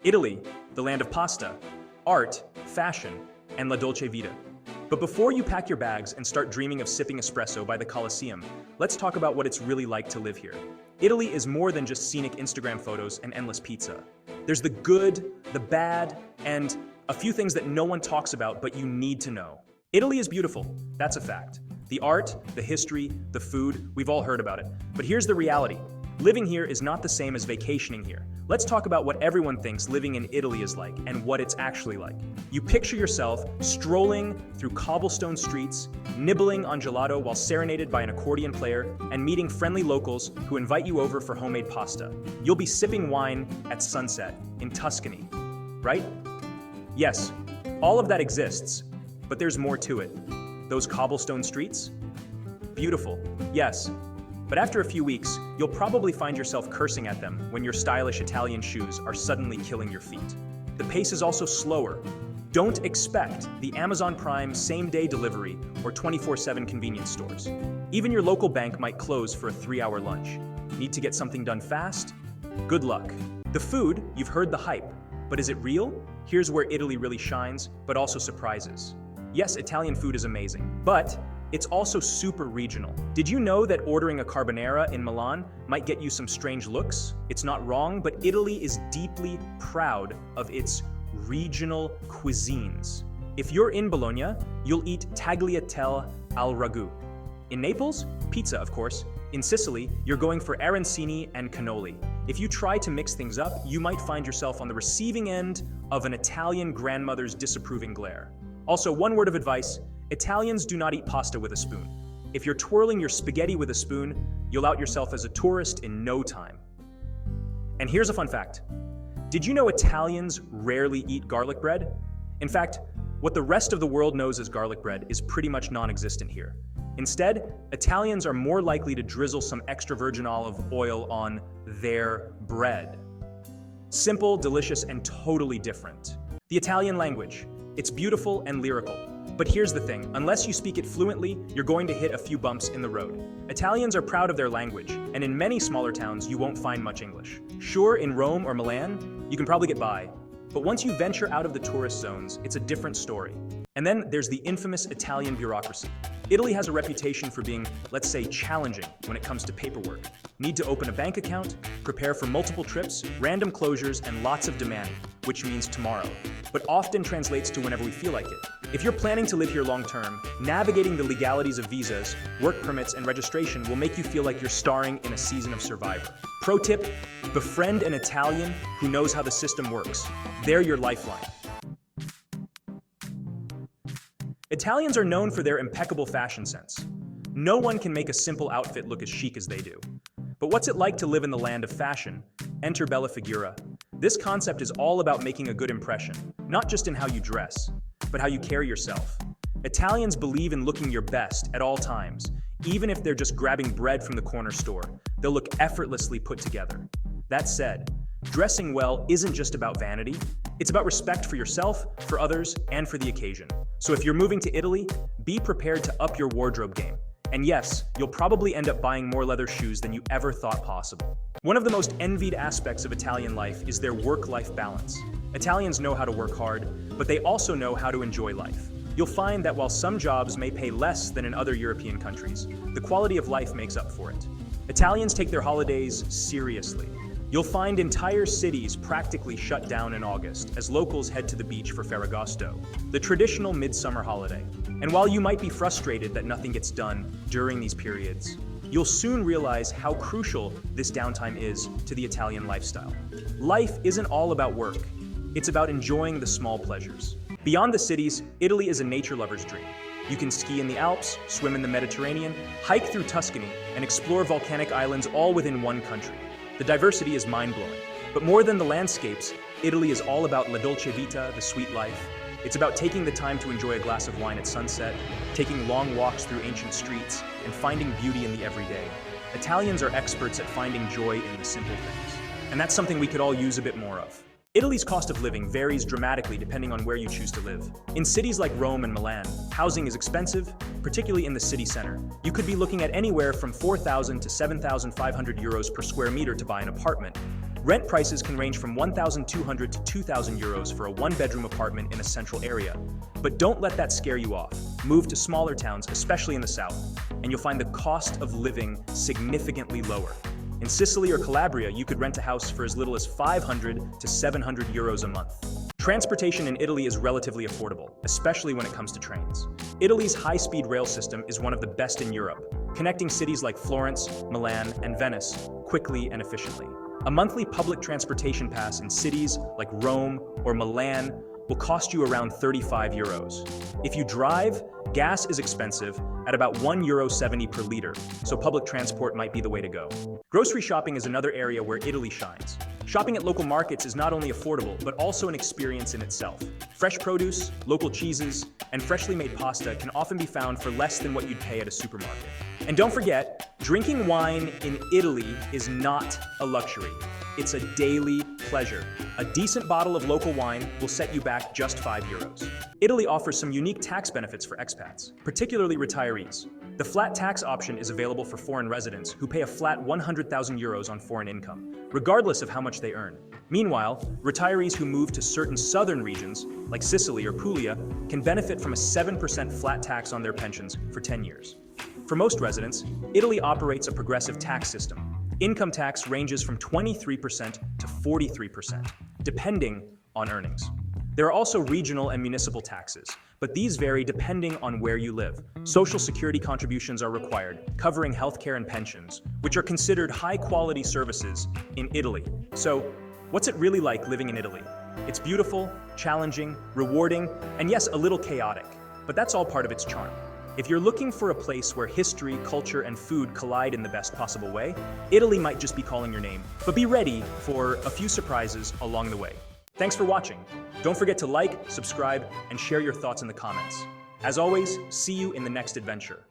Italy, the land of pasta, art, fashion, and la dolce vita. But before you pack your bags and start dreaming of sipping espresso by the Colosseum, let's talk about what it's really like to live here. Italy is more than just scenic Instagram photos and endless pizza. There's the good, the bad, and a few things that no one talks about but you need to know. Italy is beautiful, that's a fact. The art, the history, the food, we've all heard about it. But here's the reality. Living here is not the same as vacationing here. Let's talk about what everyone thinks living in Italy is like and what it's actually like. You picture yourself strolling through cobblestone streets, nibbling on gelato while serenaded by an accordion player, and meeting friendly locals who invite you over for homemade pasta. You'll be sipping wine at sunset in Tuscany, right? Yes, all of that exists, but there's more to it. Those cobblestone streets? Beautiful, yes. But after a few weeks, you'll probably find yourself cursing at them when your stylish Italian shoes are suddenly killing your feet. The pace is also slower. Don't expect the Amazon Prime same-day delivery or 24/7 convenience stores. Even your local bank might close for a 3-hour lunch. Need to get something done fast? Good luck. The food, you've heard the hype, but is it real? Here's where Italy really shines, but also surprises. Yes, Italian food is amazing, but it's also super regional. Did you know that ordering a carbonara in Milan might get you some strange looks? It's not wrong, but Italy is deeply proud of its regional cuisines. If you're in Bologna, you'll eat tagliatelle al ragù. In Naples, pizza, of course. In Sicily, you're going for arancini and cannoli. If you try to mix things up, you might find yourself on the receiving end of an Italian grandmother's disapproving glare. Also, one word of advice: Italians do not eat pasta with a spoon. If you're twirling your spaghetti with a spoon, you'll out yourself as a tourist in no time. And here's a fun fact. Did you know Italians rarely eat garlic bread? In fact, what the rest of the world knows as garlic bread is pretty much non-existent here. Instead, Italians are more likely to drizzle some extra virgin olive oil on their bread. Simple, delicious, and totally different. The Italian language. It's beautiful and lyrical. But here's the thing, unless you speak it fluently, you're going to hit a few bumps in the road. Italians are proud of their language, and in many smaller towns, you won't find much English. Sure, in Rome or Milan, you can probably get by. But once you venture out of the tourist zones, it's a different story. And then there's the infamous Italian bureaucracy. Italy has a reputation for being, let's say, challenging when it comes to paperwork. Need to open a bank account, prepare for multiple trips, random closures, and lots of demand, which means tomorrow, but often translates to whenever we feel like it. If you're planning to live here long term, navigating the legalities of visas, work permits, and registration will make you feel like you're starring in a season of Survivor. Pro tip, befriend an Italian who knows how the system works. They're your lifeline. Italians are known for their impeccable fashion sense. No one can make a simple outfit look as chic as they do. But what's it like to live in the land of fashion? Enter bella figura. This concept is all about making a good impression, not just in how you dress, but how you carry yourself. Italians believe in looking your best at all times. Even if they're just grabbing bread from the corner store, they'll look effortlessly put together. That said, dressing well isn't just about vanity. It's about respect for yourself, for others, and for the occasion. So if you're moving to Italy, be prepared to up your wardrobe game. And yes, you'll probably end up buying more leather shoes than you ever thought possible. One of the most envied aspects of Italian life is their work-life balance. Italians know how to work hard, but they also know how to enjoy life. You'll find that while some jobs may pay less than in other European countries, the quality of life makes up for it. Italians take their holidays seriously. You'll find entire cities practically shut down in August as locals head to the beach for Ferragosto, the traditional midsummer holiday. And while you might be frustrated that nothing gets done during these periods, you'll soon realize how crucial this downtime is to the Italian lifestyle. Life isn't all about work. It's about enjoying the small pleasures. Beyond the cities, Italy is a nature lover's dream. You can ski in the Alps, swim in the Mediterranean, hike through Tuscany, and explore volcanic islands all within one country. The diversity is mind-blowing. But more than the landscapes, Italy is all about la dolce vita, the sweet life. It's about taking the time to enjoy a glass of wine at sunset, taking long walks through ancient streets, and finding beauty in the everyday. Italians are experts at finding joy in the simple things. And that's something we could all use a bit more of. Italy's cost of living varies dramatically depending on where you choose to live. In cities like Rome and Milan, housing is expensive, particularly in the city center. You could be looking at anywhere from 4,000 to 7,500 euros per square meter to buy an apartment. Rent prices can range from 1,200 to 2,000 euros for a one-bedroom apartment in a central area. But don't let that scare you off. Move to smaller towns, especially in the south, and you'll find the cost of living significantly lower. In Sicily or Calabria, you could rent a house for as little as 500 to 700 euros a month. Transportation in Italy is relatively affordable, especially when it comes to trains. Italy's high-speed rail system is one of the best in Europe, connecting cities like Florence, Milan, and Venice quickly and efficiently. A monthly public transportation pass in cities like Rome or Milan will cost you around 35 euros. If you drive, gas is expensive at about €1.70 per liter, so public transport might be the way to go. Grocery shopping is another area where Italy shines. Shopping at local markets is not only affordable, but also an experience in itself. Fresh produce, local cheeses, and freshly made pasta can often be found for less than what you'd pay at a supermarket. And don't forget, drinking wine in Italy is not a luxury. It's a daily pleasure. A decent bottle of local wine will set you back just 5 euros. Italy offers some unique tax benefits for expats, particularly retirees. The flat tax option is available for foreign residents who pay a flat 100,000 euros on foreign income, regardless of how much they earn. Meanwhile, retirees who move to certain southern regions, like Sicily or Puglia, can benefit from a 7% flat tax on their pensions for 10 years. For most residents, Italy operates a progressive tax system. Income tax ranges from 23% to 43%, depending on earnings. There are also regional and municipal taxes, but these vary depending on where you live. Social security contributions are required, covering healthcare and pensions, which are considered high-quality services in Italy. So, what's it really like living in Italy? It's beautiful, challenging, rewarding, and yes, a little chaotic, but that's all part of its charm. If you're looking for a place where history, culture, and food collide in the best possible way, Italy might just be calling your name. But be ready for a few surprises along the way. Thanks for watching. Don't forget to like, subscribe, and share your thoughts in the comments. As always, see you in the next adventure.